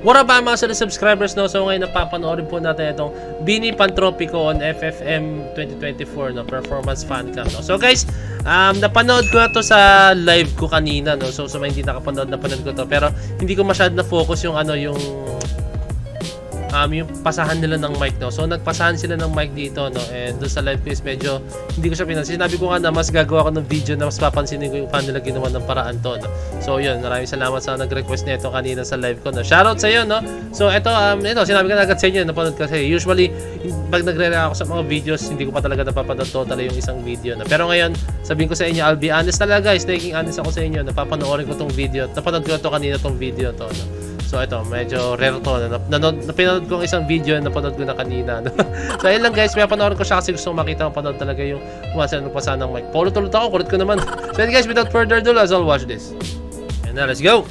What up mga solid subscribers, no? So ngayon napapanoorin po natin itong Bini Pantropico on FFM 2024, no? Performance Fan Cam, no? So guys, napanood ko na to sa live ko kanina, no? So may hindi nakapanood, napanood ko to. Pero hindi ko masyado na focus yung yung pasahan nila ng mic, no? So nagpasahan sila ng mic dito, no? And doon sa live ko is medyo hindi ko siya pinansin. Sinabi ko nga na mas gagawa ko ng video na mas papansinin ko yung paano nila ginawa ng paraan to, no? So yun, maraming salamat sa nag-request nito kanina sa live ko, no? Shoutout sa iyo, no? So ito sinabi ko na agad sa inyo, napanood kasi usually pag nagre-react ako sa mga videos, hindi ko pa talaga napapanood totally yung isang video, no? Pero ngayon, sabihin ko sa inyo, I'll be honest talaga, guys, taking honest ako sa inyo, napapanoorin ko tong video. Napanood ko to kanina tong video to, no? So ito, medyo rare to. Napanood ko ang isang video na napanood ko na kanina. No? So ayun lang guys, may panoorin ko siya kasi gusto makita ang panood talaga yung kumasan ng pasan ng mic. Paulit-ulit ako, kulit ko naman. So yun guys, without further ado, let's all watch this. And now, let's go!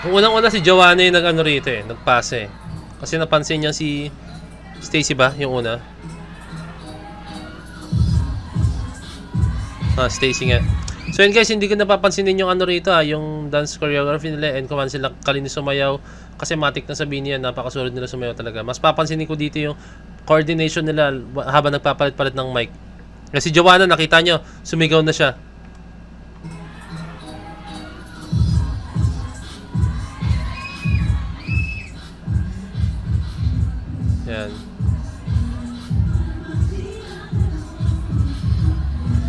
Kung unang-una si Joanna yung nag-ano rito eh, nagpase. Kasi napansin niya si Stacy ba, yung una? Stacy nga. So yun guys, hindi ko napapansinin yung rito yung dance choreography nila and kung sila kalinis sumayaw kasi matik na sabihin niya, napakasulod nila sumayaw talaga. Mas papansinin ko dito yung coordination nila habang nagpapalit-palit ng mic. Kasi Joanna, nakita nyo, sumigaw na siya. Yan.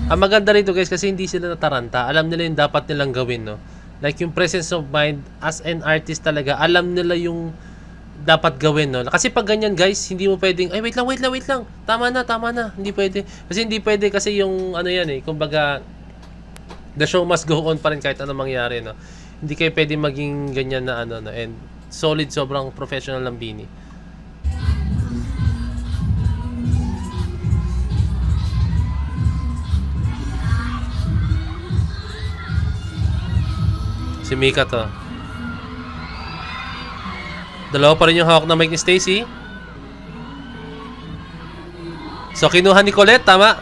Ang maganda rito guys kasi hindi sila nataranta. Alam nila yung dapat nilang gawin, no? Like yung presence of mind as an artist talaga. Alam nila yung dapat gawin, no? Kasi pag ganyan guys, hindi mo pwedeng, ay wait lang. Tama na. Hindi pwede. Kasi hindi pwede kasi yung yan eh. Kumbaga, the show must go on pa rin kahit anong mangyari, no? Hindi kayo pwede maging ganyan na no? And solid, sobrang professional ng Bini. Si Mika to. Dalawa pa rin yung hawak na mic ni Stacy. So kinuha ni Colette, tama?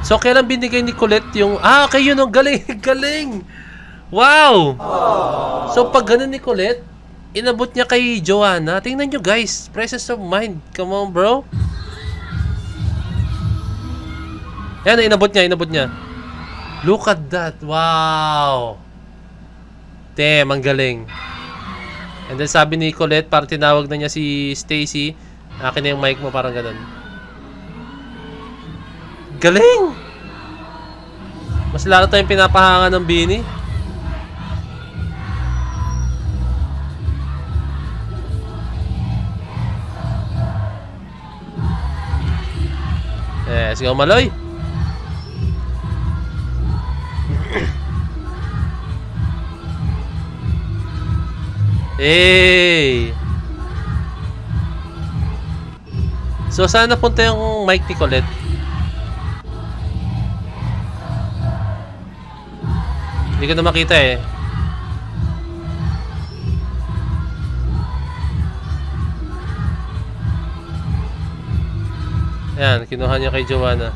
So kailan binigay ni Colette yung okay yun, galing. Wow. So pag ganun ni Colette, inabot niya kay Joanna. Tingnan nyo guys, presence of mind. Come on bro. Yan, inabot niya. Look at that. Wow. Damn, ang galing. And then sabi ni Colette, parang tinawag na niya si Stacy. Akin na yung mic mo, parang ganun. Galing! Mas lalo tayong pinapahanga ng Bini. Let's go, Maloy! Hey! So saan napunta yung mic ni Colette? Hindi ko na makita eh. Yan, kinuha niya kay Joanna.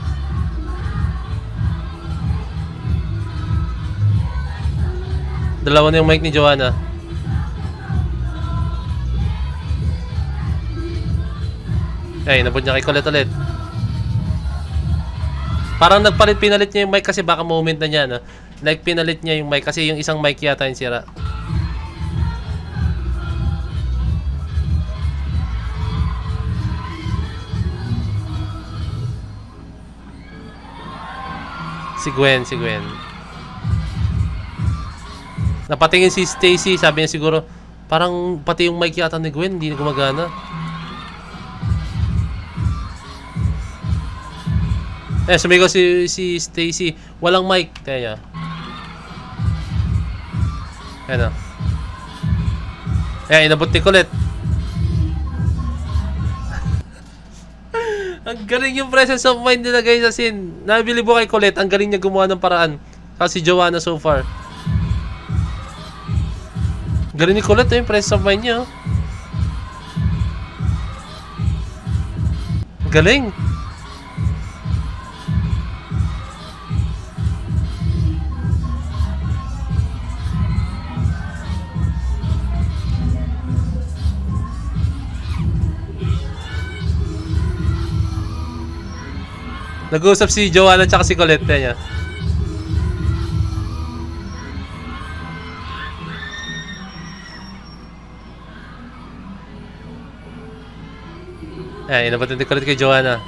Dalawa na yung mic ni Joanna. Ay, nabot niya kay Colette ulit. Parang pinalit niya yung mic kasi baka moment na niya, no? Like, pinalit niya yung mic kasi yung isang mic yata yung sira. Si Gwen. Napatingin si Stacy, sabi niya siguro, parang pati yung mic yata ni Gwen, hindi na gumagana. Sumigaw si Stacy, walang mic. Kaya ayan o. Ayan, inabot ni Colette. Ang galing yung presence of mind nila guys. As in, nabilib ko kay Colette, ang galing niya gumawa ng paraan. Kasi Joanna so far. Galing ni Colette yung presence of mind niya. Galing. Nag-uusap si Joanna tsaka si Colette niya. Ayan, inabutan din Colette kay Joanna.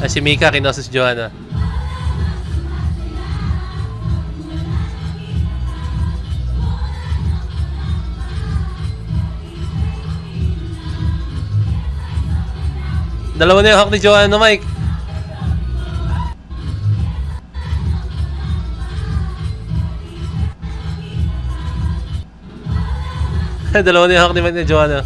Ay, si Mika kinosos Joanna. Dalawa na yung hawak ni Joanna, Mike. Dalawa na yung hawak ni Mike ni Joanna.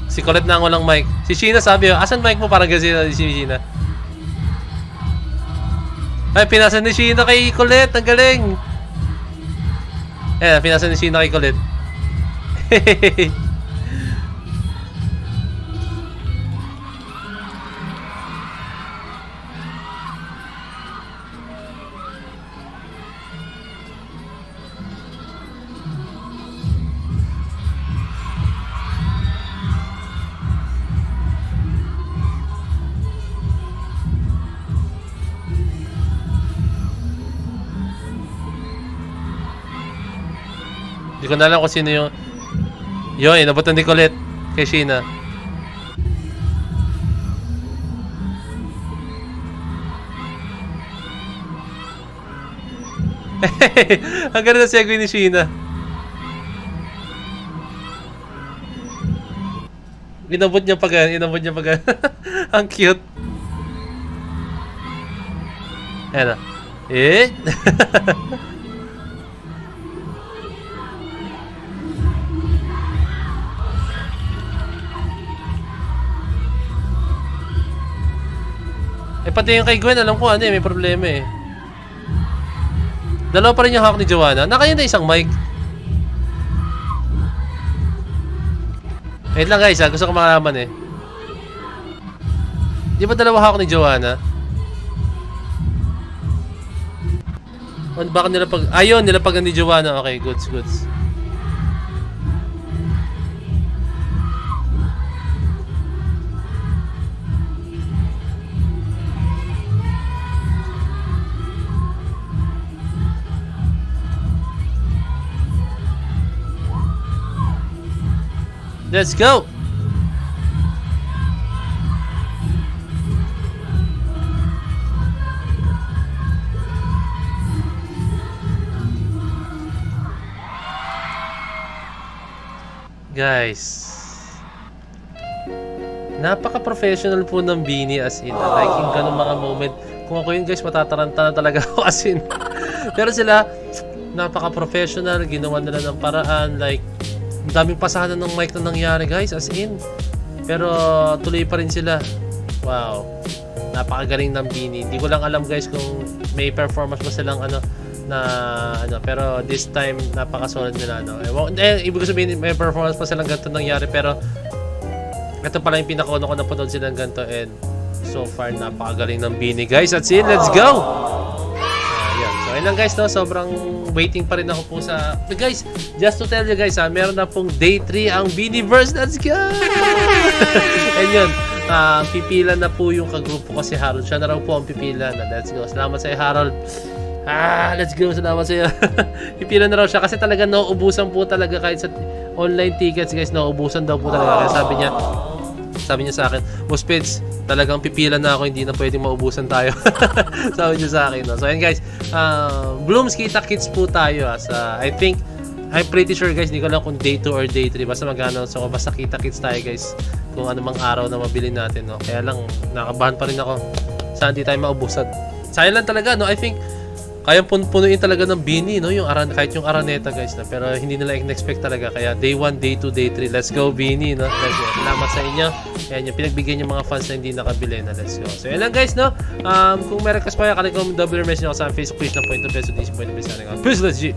Si Colette na ang walang mic. Si Sheena sabi, asan mic mo? Parang kasi si Sheena. Ay, pinasa ni Sheena kay Colette. Ang galing. Eh, pinasa ni Sheena kay Colette. Hindi ko na alam kung sino yung... Yun, inabutan ni Colette kay Sheena. Ang ganda na segue ni Sheena. Inabot niya pa gan. Ang cute. Ayan na. Eh? Eh, pati yung kay Gwen, alam ko ano eh, may problema eh. Dalawa pa rin yung hawak ni Joanna. Nakaya na isang mic. Wait lang guys ha, gusto ko makalaman eh. Di ba dalawa hawak ni Joanna? O baka nilapag... Ayun, nilapag ni Joanna. Okay, goods. Let's go! Guys, napaka-professional po ng Beanie as in. Like yung ganun mga moment. Kung ako yun guys, matataranta na talaga ako as in. Pero sila, napaka-professional. Ginawa nila ng paraan. Like, ang daming pasahan ng mic na nangyari guys, as in. Pero tuloy pa rin sila. Wow. Napakagaling ng Beanie. Hindi ko lang alam guys kung may performance pa silang pero this time napaka-solid nila ibig ko sabihin may performance pa silang ganito nangyari, pero ito pala yung pinakauna ko napanood silang ganito, and so far napakagaling ng Beanie guys. That's it, let's go! So ayun lang guys, no? Sobrang waiting pa rin ako po sa... But guys, just to tell you guys meron na pong day 3 ang Beanieverse. Let's go! And yun, pipila na po yung kagrupo ko si Harold. Siya na raw po ang pipila na. Let's go. Salamat sa iyo, Harold. Let's go. Salamat sa iyo. Pipila na raw siya kasi talaga nauubusan po talaga kahit sa online tickets guys. Nauubusan daw po talaga. Kaya sabi niya sa akin, Muspeds, talagang pipila na ako, hindi na pwedeng maubusan tayo. Sabi niya sa akin. No? So ayun guys, Blooms Kita Kits po tayo. I'm pretty sure guys, hindi ko lang kung day 2 or day 3. Basta mag-announce ako, basta kita kits tayo guys. Kung ano mang araw na mabili natin. No? Kaya lang, nakabahan pa rin ako. Saan di tayo maubusan. Sayang lang talaga, no? I think, kayang punuin talaga ng Beanie, no? Kahit yung Araneta guys. No? Pero hindi nila in-expect talaga. Kaya day 1, day 2, day 3. Let's go Beanie, no? Salamat sa inyo. Ayan yung pinagbigyan yung mga fans na hindi nakabili na. Let's go. So yan lang guys, no? Kung may request pa kayo, kalikom double message ako sa Facebook page na Point of Peso. Peace, let's G.